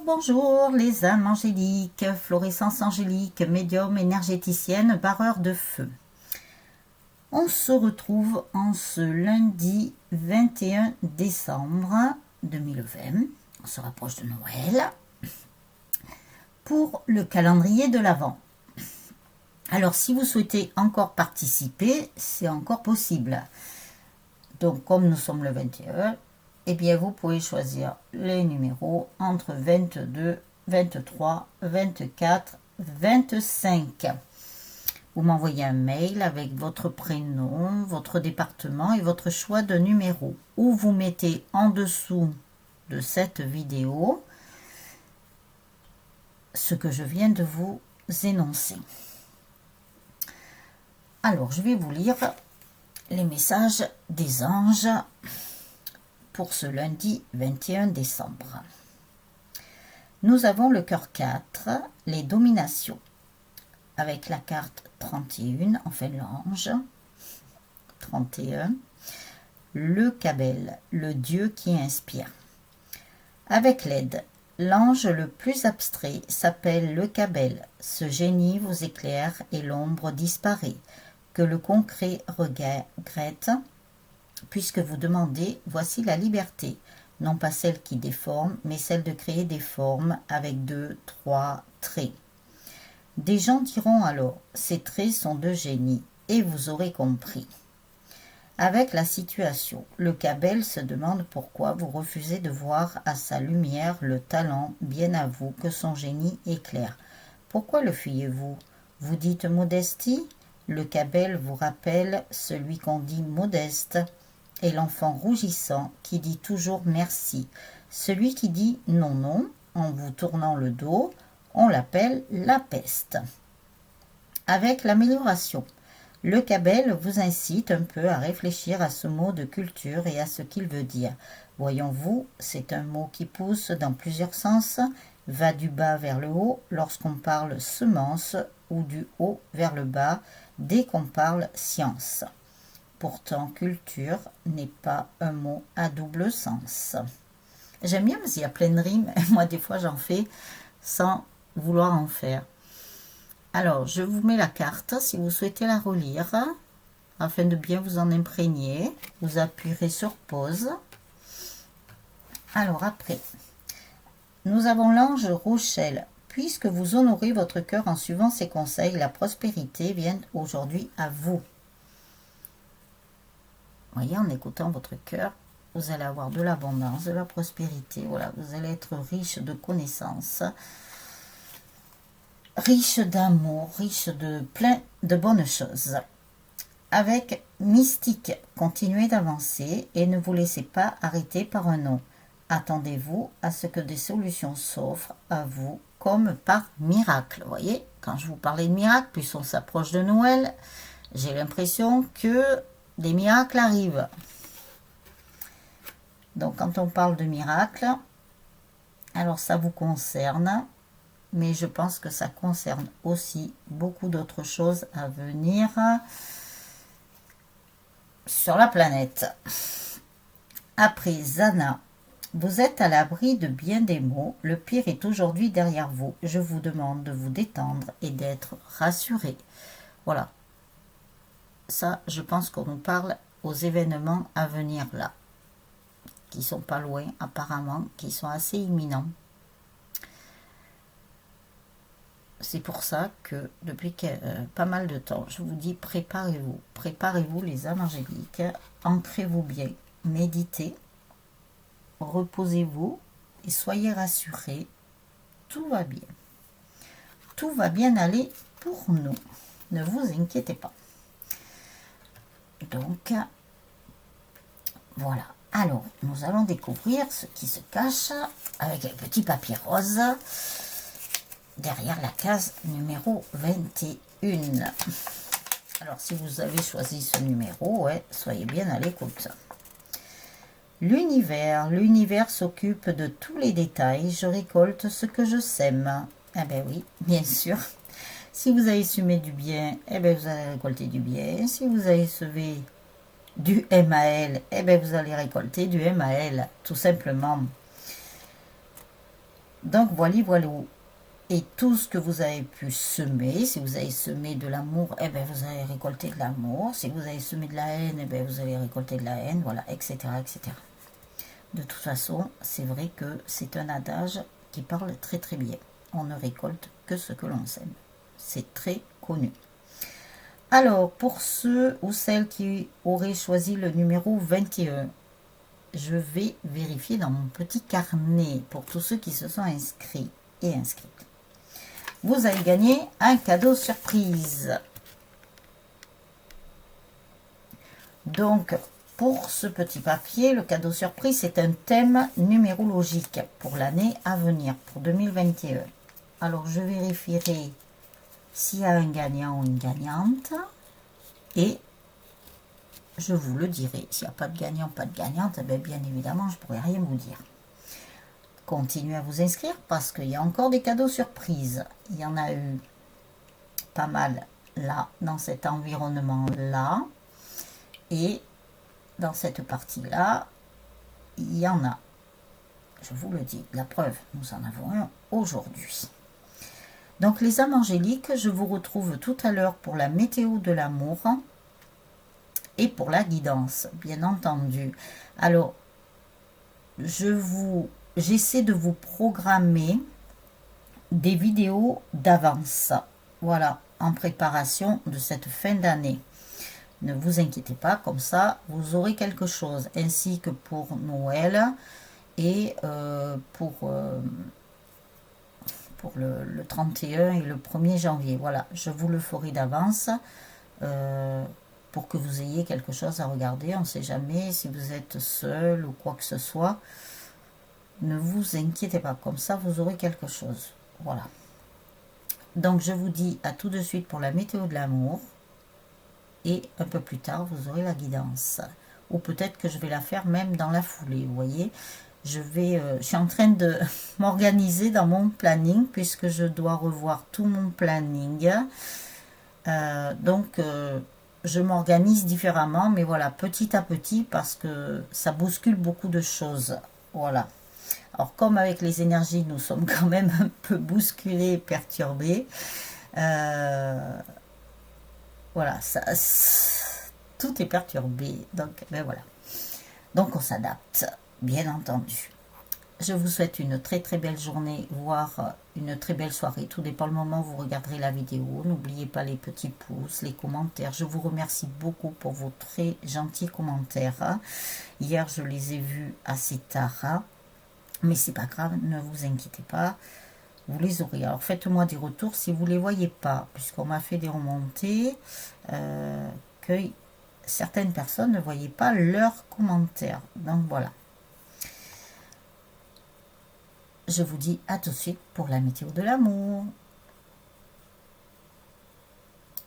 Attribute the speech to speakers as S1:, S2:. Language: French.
S1: Bonjour les âmes angéliques, florescence angélique, médium, énergéticienne, barreur de feu. On se retrouve en ce lundi 21 décembre 2020, on se rapproche de Noël, pour le calendrier de l'Avent. Alors si vous souhaitez encore participer, c'est encore possible. Donc comme nous sommes le 21, eh bien vous pouvez choisir les numéros entre 22, 23, 24, 25. Vous m'envoyez un mail avec votre prénom, votre département et votre choix de numéro. Ou vous mettez en dessous de cette vidéo ce que je viens de vous énoncer. Alors, je vais vous lire les messages des anges pour ce lundi 21 décembre. Nous avons le cœur 4, les dominations, avec la carte 31, enfin l'ange, 31, le Cabel, le Dieu qui inspire. Avec l'aide, l'ange le plus abstrait s'appelle le Cabel. Ce génie vous éclaire et l'ombre disparaît. Que le concret regrette, puisque vous demandez, voici la liberté, non pas celle qui déforme, mais celle de créer des formes avec 2, 3 traits. Des gens diront alors, ces traits sont de génie, et vous aurez compris. Avec la situation, le Cabel se demande pourquoi vous refusez de voir à sa lumière le talent bien à vous que son génie éclaire. Pourquoi le fuyez-vous? Vous dites modestie? Le Cabel vous rappelle celui qu'on dit modeste et l'enfant rougissant qui dit toujours merci. Celui qui dit non, non, en vous tournant le dos, on l'appelle la peste. Avec l'amélioration, le Cabel vous incite un peu à réfléchir à ce mot de culture et à ce qu'il veut dire. Voyons-vous, c'est un mot qui pousse dans plusieurs sens, va du bas vers le haut lorsqu'on parle semence ou du haut vers le bas dès qu'on parle science. Pourtant, culture n'est pas un mot à double sens. J'aime bien parce qu'il y a plein de rimes. Moi, des fois, j'en fais sans vouloir en faire. Alors, je vous mets la carte si vous souhaitez la relire, afin de bien vous en imprégner. Vous appuierez sur pause. Alors, après, nous avons l'ange Rochelle. Puisque vous honorez votre cœur en suivant ses conseils, la prospérité vient aujourd'hui à vous. Voyez, en écoutant votre cœur, vous allez avoir de l'abondance, de la prospérité. Voilà, vous allez être riche de connaissances, riche d'amour, riche de plein de bonnes choses. Avec mystique, continuez d'avancer et ne vous laissez pas arrêter par un non. Attendez-vous à ce que des solutions s'offrent à vous comme par miracle. Vous voyez, quand je vous parlais de miracle, plus on s'approche de Noël, j'ai l'impression que des miracles arrivent. Donc, quand on parle de miracle, alors ça vous concerne, mais je pense que ça concerne aussi beaucoup d'autres choses à venir sur la planète. Après Zana, vous êtes à l'abri de bien des maux, le pire est aujourd'hui derrière vous. Je vous demande de vous détendre et d'être rassuré. Voilà. Ça, je pense qu'on nous parle aux événements à venir là, qui sont pas loin apparemment, qui sont assez imminents. C'est pour ça que depuis pas mal de temps, je vous dis préparez-vous. Préparez-vous les âmes angéliques, ancrez-vous bien, méditez, reposez-vous et soyez rassurés, tout va bien. Tout va bien aller pour nous, ne vous inquiétez pas. Donc, voilà. Alors, nous allons découvrir ce qui se cache avec un petit papier rose derrière la case numéro 21. Alors, si vous avez choisi ce numéro, ouais, soyez bien à l'écoute. L'univers s'occupe de tous les détails. Je récolte ce que je sème. Eh bien oui, bien sûr. Si vous avez semé du bien, eh bien vous allez récolter du bien. Si vous avez semé du MAL, eh bien vous allez récolter du MAL, tout simplement. Donc voilà, voilà. Et tout ce que vous avez pu semer, si vous avez semé de l'amour, eh bien vous allez récolter de l'amour. Si vous avez semé de la haine, eh bien vous allez récolter de la haine, voilà, etc., etc. De toute façon, c'est vrai que c'est un adage qui parle très très bien. On ne récolte que ce que l'on sème. C'est très connu. Alors, pour ceux ou celles qui auraient choisi le numéro 21, je vais vérifier dans mon petit carnet pour tous ceux qui se sont inscrits et inscrites. Vous allez gagner un cadeau surprise. Donc, pour ce petit papier, le cadeau surprise, c'est un thème numérologique pour l'année à venir, pour 2021. Alors, je vérifierai s'il y a un gagnant ou une gagnante et je vous le dirai. S'il n'y a pas de gagnant, pas de gagnante, bien évidemment, je ne pourrai rien vous dire. Continuez à vous inscrire parce qu'il y a encore des cadeaux surprises. Il y en a eu pas mal là, dans cet environnement-là. Et dans cette partie-là, il y en a. Je vous le dis, la preuve, nous en avons un aujourd'hui. Donc les âmes angéliques, je vous retrouve tout à l'heure pour la météo de l'amour et pour la guidance, bien entendu. Alors, j'essaie de vous programmer des vidéos d'avance, voilà, en préparation de cette fin d'année. Ne vous inquiétez pas, comme ça, vous aurez quelque chose, ainsi que pour Noël et pour le 31 et le 1er janvier. Voilà, je vous le ferai d'avance pour que vous ayez quelque chose à regarder. On ne sait jamais si vous êtes seul ou quoi que ce soit. Ne vous inquiétez pas, comme ça, vous aurez quelque chose. Voilà. Donc, je vous dis à tout de suite pour la météo de l'amour. Et un peu plus tard, vous aurez la guidance. Ou peut-être que je vais la faire même dans la foulée, vous voyez. Je suis en train de m'organiser dans mon planning, puisque je dois revoir tout mon planning. Donc, je m'organise différemment, mais voilà, petit à petit, parce que ça bouscule beaucoup de choses. Voilà. Alors, comme avec les énergies, nous sommes quand même un peu bousculés, perturbés. Voilà, tout est perturbé. Donc, voilà. Donc, on s'adapte, bien entendu. Je vous souhaite une très très belle journée, voire une très belle soirée. Tout dépend le moment où vous regarderez la vidéo. N'oubliez pas les petits pouces, les commentaires. Je vous remercie beaucoup pour vos très gentils commentaires. Hier, je les ai vus assez tard. Mais c'est pas grave, ne vous inquiétez pas. Vous les aurez. Alors faites-moi des retours si vous ne les voyez pas, puisqu'on m'a fait des remontées que certaines personnes ne voyaient pas leurs commentaires. Donc voilà. Je vous dis à tout de suite pour la météo de l'amour.